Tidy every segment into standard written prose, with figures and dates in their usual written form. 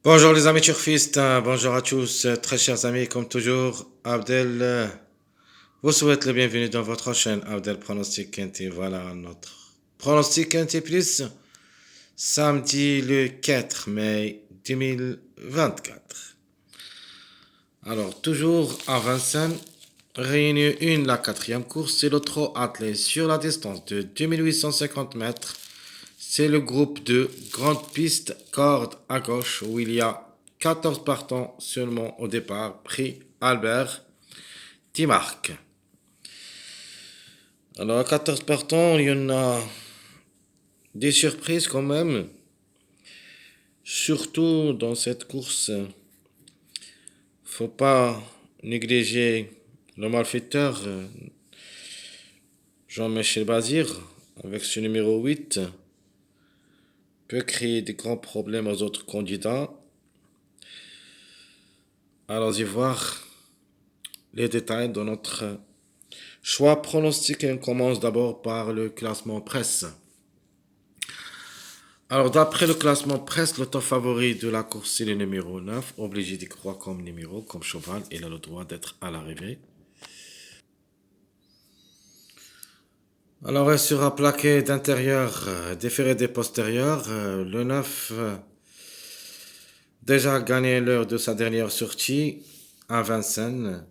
Bonjour les amis turfistes, bonjour à tous, très chers amis, comme toujours, Abdel vous souhaite le bienvenu dans votre chaîne Abdel Pronostic Quinté. Voilà notre pronostic Quinté Plus, samedi le 4 mai 2024. Alors, toujours à Vincennes, réunion 1, la quatrième course, c'est le trot attelé sur la distance de 2850 mètres. C'est le groupe de grande piste corde à gauche où il y a 14 partants seulement au départ, prix Albert Timarque. Alors à 14 partants, il y en a des surprises quand même, surtout dans cette course. Faut pas négliger le malfaiteur Jean-Michel Bazir avec ce numéro 8 peut créer des grands problèmes aux autres candidats. Allons-y voir les détails de notre choix pronostic. On commence d'abord par le classement presse. Alors, d'après le classement presse, le top favori de la course, c'est le numéro 9. Obligé d'y croire comme numéro, comme cheval. Il a le droit d'être à l'arrivée. Alors, elle sera plaquée d'intérieur, déféré des postérieurs. Le 9, déjà gagné l'heure de sa dernière sortie à Vincennes,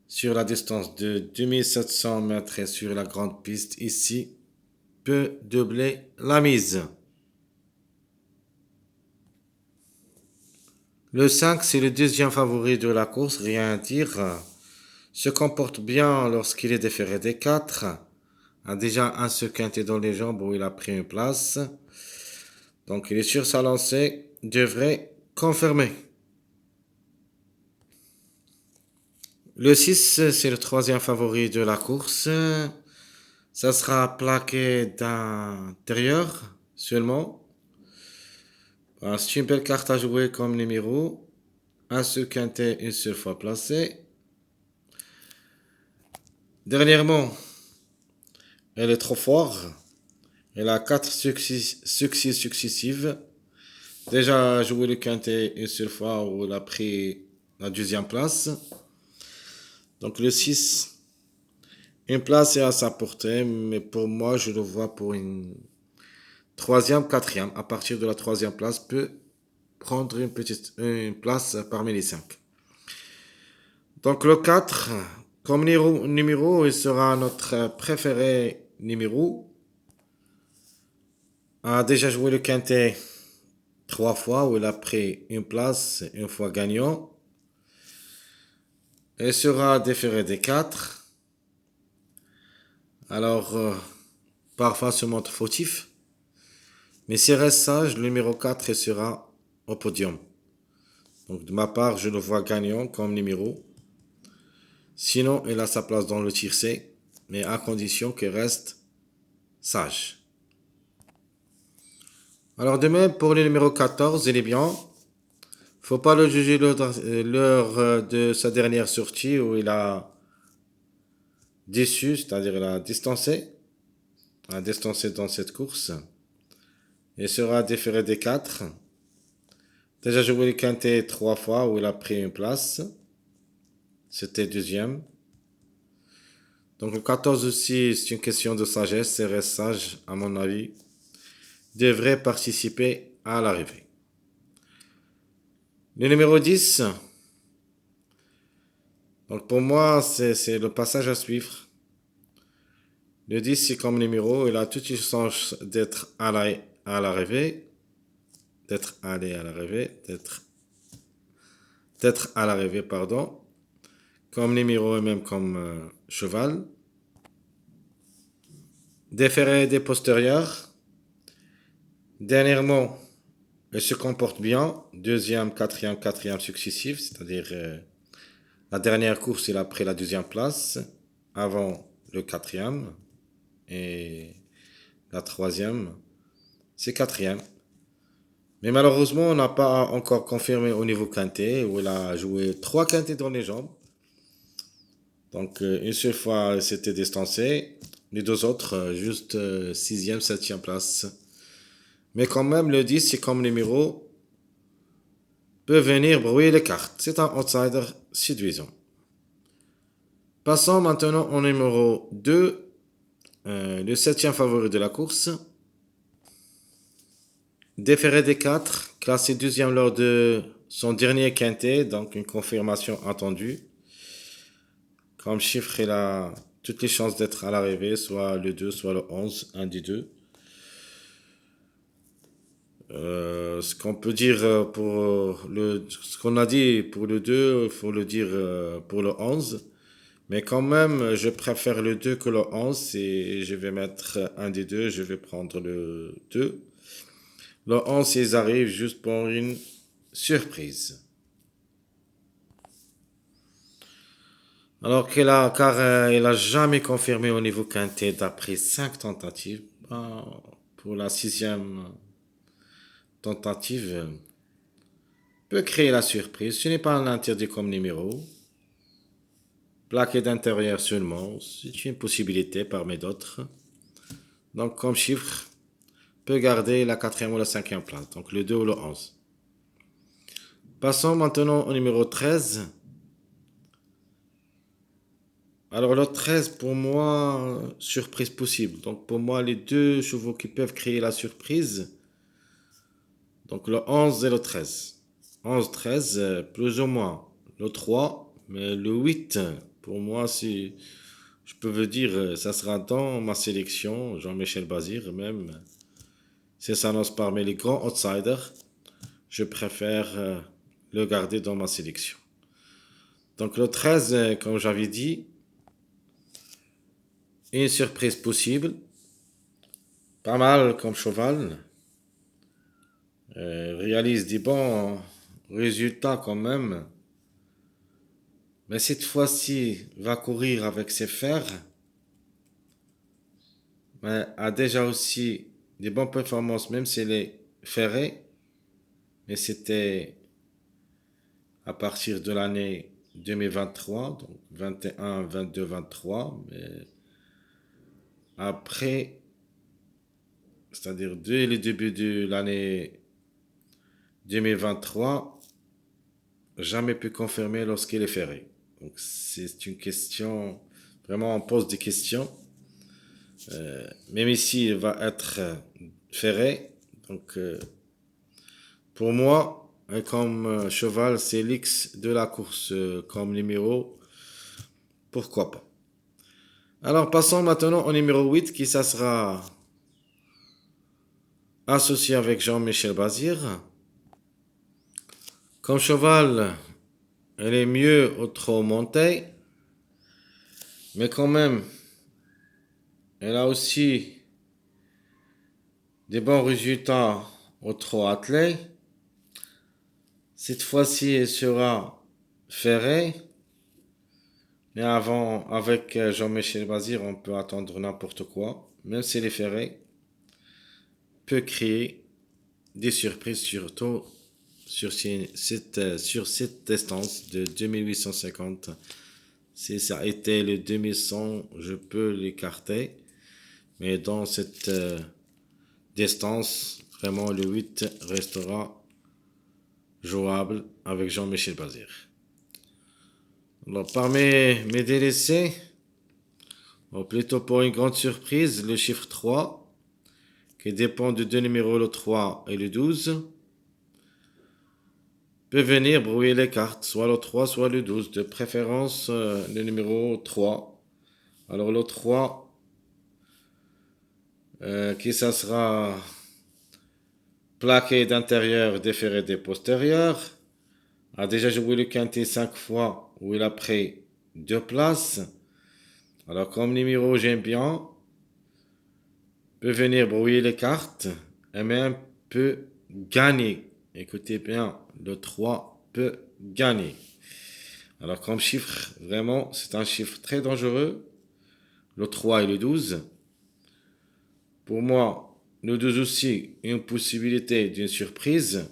sur la distance de 2700 mètres et sur la grande piste ici, peut doubler la mise. Le 5, c'est le deuxième favori de la course, rien à dire. Se comporte bien lorsqu'il est déféré des 4. A déjà un seul quintet dans les jambes où il a pris une place. Donc il est sur sa lancée, devrait confirmer. Le 6, c'est le troisième favori de la course. Ça sera plaqué d'intérieur seulement. C'est une belle carte à jouer comme numéro. Un seul quintet, une seule fois placé. Dernièrement, elle est trop forte. Elle a 4 succès successifs. Déjà joué le quintet une seule fois où elle a pris la deuxième place. Donc le 6, une place est à sa portée, mais pour moi, je le vois pour une troisième, quatrième. À partir de la troisième place, peut prendre une place parmi les 5. Donc le 4, comme numéro, il sera notre préféré numéro. A déjà joué le quintet 3 fois où il a pris une place, une fois gagnant. Il sera déféré des 4. Alors, parfois se montre fautif. Mais s'il reste sage, le numéro 4 il sera au podium. Donc de ma part, je le vois gagnant comme numéro. Sinon, il a sa place dans le tiercé, mais à condition qu'il reste sage. Alors de même, pour le numéro 14, il est bien. Faut pas le juger lors de sa dernière sortie où il a déçu, c'est-à-dire il a distancé. A distancé dans cette course. Il sera déféré des 4. Déjà joué le quintet 3 fois où il a pris une place. C'était deuxième. Donc le 14 aussi, c'est une question de sagesse. C'est reste sage, à mon avis. Devrait participer à l'arrivée. Le numéro 10. Donc pour moi, c'est le passage à suivre. Le 10, c'est comme numéro. Il a toute une chance d'être à l'arrivée. D'être allé à l'arrivée. D'être à l'arrivée, pardon. Comme numéro et même comme cheval. Déféré des postérieurs. Dernièrement, il se comporte bien. Deuxième, quatrième successif. C'est-à-dire, la dernière course, il a pris la deuxième place. Avant le quatrième. Et la troisième, c'est quatrième. Mais malheureusement, on n'a pas encore confirmé au niveau quintet, où il a joué 3 quintets dans les jambes. Donc, une seule fois, il s'était distancé. Les deux autres, juste sixième, septième place. Mais quand même, le 10, c'est comme numéro. peut venir brouiller les cartes. C'est un outsider séduisant. Passons maintenant au numéro 2, le septième favori de la course. Déféré des 4, classé deuxième lors de son dernier quintet, donc une confirmation attendue. Comme chiffre, il a toutes les chances d'être à l'arrivée, soit le 2, soit le 11, un des deux. Ce qu'on peut dire ce qu'on a dit pour le 2, il faut le dire pour le 11. Mais quand même, je préfère le 2 que le 11 et je vais mettre un des deux, je vais prendre le 2. Le 11, ils arrivent juste pour une surprise. Alors car il a jamais confirmé au niveau quintet d'après 5 tentatives. Pour la sixième tentative, peut créer la surprise. Ce n'est pas un interdit comme numéro. Plaqué d'intérieur seulement, c'est une possibilité parmi d'autres. Donc comme chiffre, peut garder la quatrième ou la cinquième place, donc le 2 ou le 11. Passons maintenant au numéro 13. Alors le 13, pour moi, surprise possible. Donc pour moi, les deux chevaux qui peuvent créer la surprise, donc le 11 et le 13. 11-13, plus ou moins le 3, mais le 8, pour moi, si je peux vous dire, ça sera dans ma sélection, Jean-Michel Bazir même. Si ça s'annonce parmi les grands outsiders, je préfère le garder dans ma sélection. Donc le 13, comme j'avais dit, une surprise possible. Pas mal comme cheval. Réalise des bons résultats quand même. Mais cette fois-ci, va courir avec ses fers. Mais a déjà aussi des bonnes performances, même s'il est ferré. Mais c'était à partir de l'année 2023, donc 21, 22, 23. Mais après, c'est-à-dire dès le début de l'année 2023, jamais pu confirmer lorsqu'il est ferré. Donc c'est une question, vraiment on pose des questions. Même ici, il va être ferré. Donc pour moi, comme cheval, c'est l'X de la course comme numéro. Pourquoi pas. Alors passons maintenant au numéro 8 qui ça sera associé avec Jean-Michel Bazir. Comme cheval, elle est mieux au trot monté. Mais quand même, elle a aussi des bons résultats au trot attelé. Cette fois-ci, elle sera ferrée. Mais avant, avec Jean-Michel Bazir, on peut attendre n'importe quoi. Même si elle est ferrée, peut créer des surprises, surtout sur cette distance de 2850. Si ça a été le 2100, je peux l'écarter. Mais dans cette distance, vraiment, le 8 restera jouable avec Jean-Michel Bazir. Alors, parmi mes délaissés, plutôt pour une grande surprise, le chiffre 3, qui dépend de deux numéros, le 3 et le 12, peut venir brouiller les cartes, soit le 3, soit le 12, de préférence le numéro 3. Alors le 3, qui ça sera plaqué d'intérieur, déféré des postérieurs, a déjà joué le quintet 5 fois, où il a pris 2 places. Alors comme numéro j'aime bien, peut venir brouiller les cartes, et même peut gagner. Écoutez bien, le 3 peut gagner. Alors comme chiffre, vraiment, c'est un chiffre très dangereux. Le 3 et le 12. Pour moi, le 12 aussi, une possibilité d'une surprise.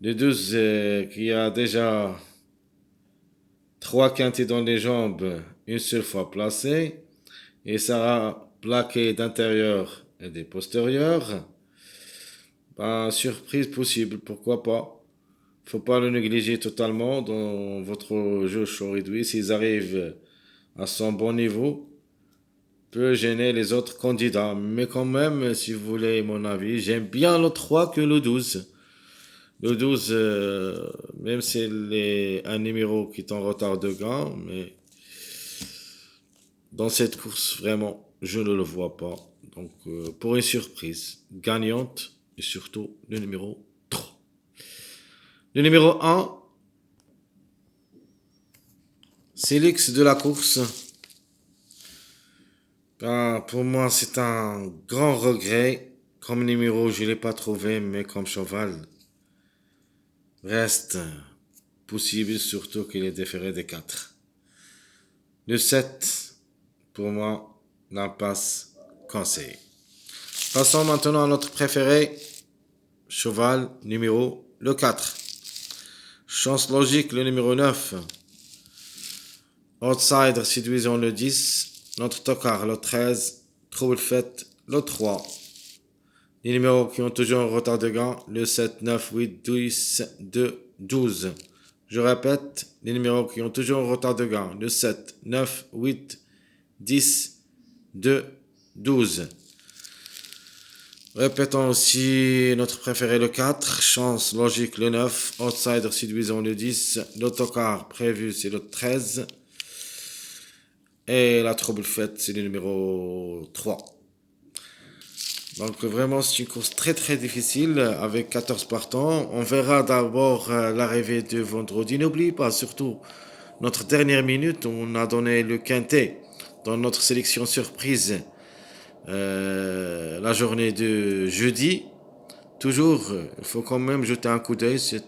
Le 12 qui a déjà 3 quintets dans les jambes, une seule fois placé. Et ça a plaqué d'intérieur et des postérieurs. Ben, surprise possible, pourquoi pas. Faut pas le négliger totalement dans votre jeu chaud réduit. S'ils arrivent à son bon niveau, peut gêner les autres candidats. Mais quand même, si vous voulez mon avis, j'aime bien le 3 que le 12. Le 12, même s'il est un numéro qui est en retard de gain, mais dans cette course, vraiment, je ne le vois pas. Donc, pour une surprise gagnante, et surtout le numéro 3. Le numéro 1, c'est l'ex de la course. Ben, pour moi, c'est un grand regret. Comme numéro, je ne l'ai pas trouvé, mais comme cheval, reste possible, surtout qu'il est déféré des 4. Le 7, pour moi, l'impasse conseillée. Passons maintenant à notre préféré, cheval numéro le 4. Chance logique, le numéro 9. Outsider, séduisant le 10. Notre tocard, le 13. Trouble fait, le 3. Les numéros qui ont toujours un retard de gain, le 7, 9, 8, 10, 2, 12. Je répète, les numéros qui ont toujours un retard de gain, le 7, 9, 8, 10, 2, 12. Répétons aussi notre préféré le 4, chance logique le 9, outsider séduisant le 10, l'autocar prévu c'est le 13 et la trouble faite c'est le numéro 3. Donc vraiment c'est une course très très difficile avec 14 partants. On verra d'abord l'arrivée de vendredi. N'oublie pas surtout notre dernière minute, on a donné le quintet dans notre sélection surprise la journée de jeudi. Toujours, il faut quand même jeter un coup d'œil sur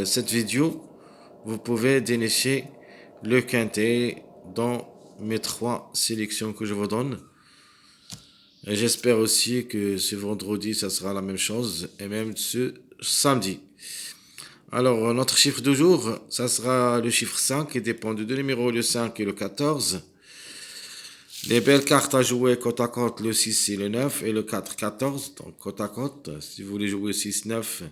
cette vidéo. Vous pouvez dénicher le quintet dans mes 3 sélections que je vous donne. Et j'espère aussi que ce vendredi, ça sera la même chose, et même ce samedi. Alors, notre chiffre du jour, ça sera le chiffre 5, qui dépend de deux numéros, le 5 et le 14. Les belles cartes à jouer côte à côte, le 6 et le 9 et le 4, 14. Donc côte à côte, si vous voulez jouer 6, 9,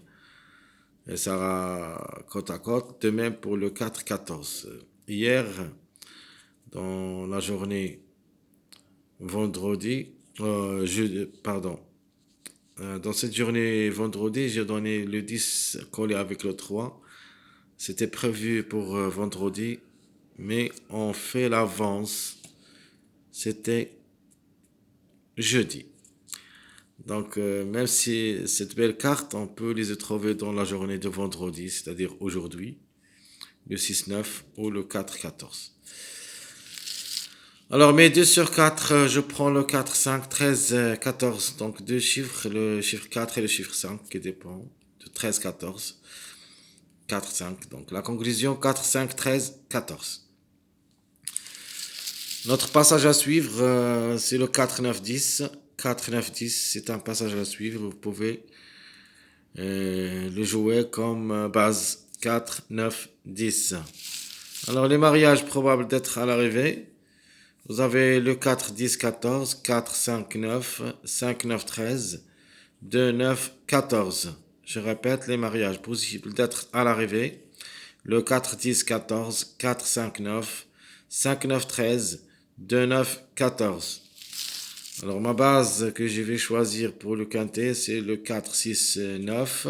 ça sera côte à côte. De même pour le 4, 14. Hier, dans la journée vendredi, pardon, dans cette journée vendredi, j'ai donné le 10 collé avec le 3. C'était prévu pour vendredi, mais on fait l'avance. C'était jeudi. Donc, même si cette belle carte, on peut les trouver dans la journée de vendredi, c'est-à-dire aujourd'hui, le 6-9 ou le 4-14. Alors, mes 2 sur 4, je prends le 4, 5, 13, 14. Donc, deux chiffres, le chiffre 4 et le chiffre 5 qui dépend de 13, 14. 4, 5. Donc, la conclusion, 4, 5, 13, 14. Notre passage à suivre, c'est le 4, 9, 10. 4, 9, 10, c'est un passage à suivre. Vous pouvez le jouer comme base 4, 9, 10. Alors, les mariages probables d'être à l'arrivée. Vous avez le 4, 10, 14, 4, 5, 9, 5, 9, 13, 2, 9, 14. Je répète, les mariages possibles d'être à l'arrivée. Le 4, 10, 14, 4, 5, 9, 5, 9, 13, 2, 9, 14. Alors, ma base que je vais choisir pour le quintet, c'est le 4, 6, 9.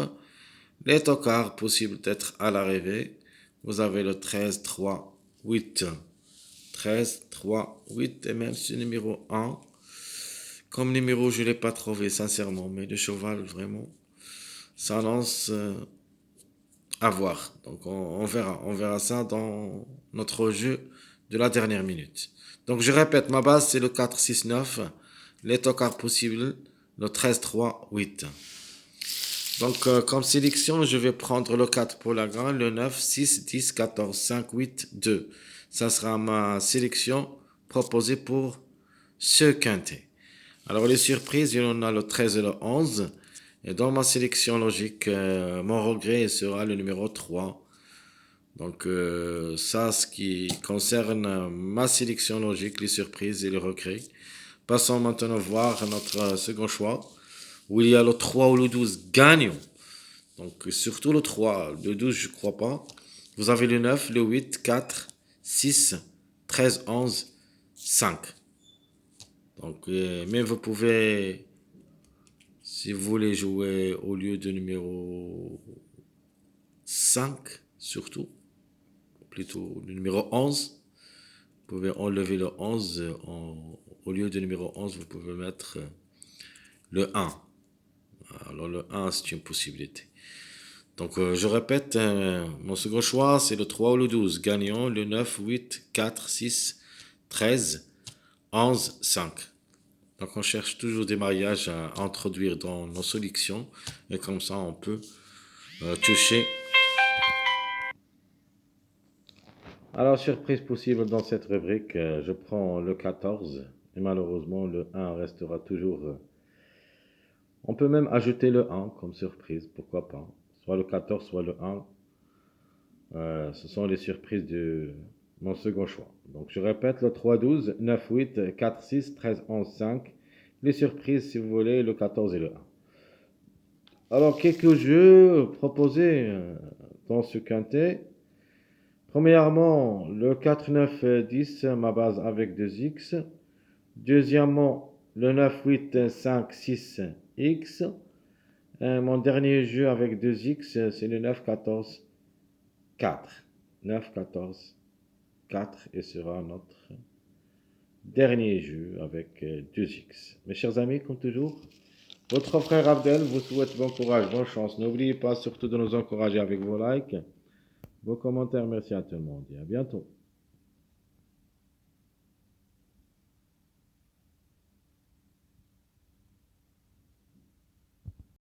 Les tocards possibles d'être à l'arrivée. Vous avez le 13, 3, 8. 13, 3, 8 et même ce numéro 1. Comme numéro, je ne l'ai pas trouvé sincèrement, mais le cheval, vraiment, ça lance à voir. Donc on verra. On verra ça dans notre jeu de la dernière minute. Donc je répète, ma base c'est le 4, 6, 9. Les tocards possibles, le 13, 3, 8. Donc comme sélection, je vais prendre le 4 pour la grande, le 9, 6, 10, 14, 5, 8, 2. Ça sera ma sélection proposée pour ce quintet. Alors les surprises, il y en a le 13 et le 11. Et dans ma sélection logique, mon regret sera le numéro 3. Donc ça, ce qui concerne ma sélection logique, les surprises et les regrets. Passons maintenant voir notre second choix. où il y a le 3 ou le 12 gagnant. Donc, surtout le 3, le 12, je crois pas. Vous avez le 9, le 8, 4, 6, 13, 11, 5. Donc, mais vous pouvez, si vous voulez jouer au lieu de numéro 5, surtout, plutôt le numéro 11, vous pouvez enlever le 11. Au lieu de numéro 11, vous pouvez mettre le 1. Alors, le 1, c'est une possibilité. Donc, je répète, mon second choix, c'est le 3 ou le 12. Gagnant, le 9, 8, 4, 6, 13, 11, 5. Donc, on cherche toujours des mariages à introduire dans nos sélections. Et comme ça, on peut toucher. Alors, surprise possible dans cette rubrique, je prends le 14. Et malheureusement, le 1 restera toujours. On peut même ajouter le 1 comme surprise, pourquoi pas. Soit le 14, soit le 1. Ce sont les surprises de mon second choix. Donc je répète, le 3, 12, 9, 8, 4, 6, 13, 11, 5. Les surprises, si vous voulez, le 14 et le 1. Alors, quelques jeux proposés dans ce quintet. Premièrement, le 4, 9, 10, ma base avec 2x. Deuxièmement, le 9, 8, 5, 6, x. Mon dernier jeu avec 2x, c'est le 9, 14, 4. 9, 14, 4 et sera notre dernier jeu avec 2x. Mes chers amis, comme toujours, votre frère Abdel vous souhaite bon courage, bonne chance. N'oubliez pas surtout de nous encourager avec vos likes, vos commentaires. Merci à tout le monde et à bientôt.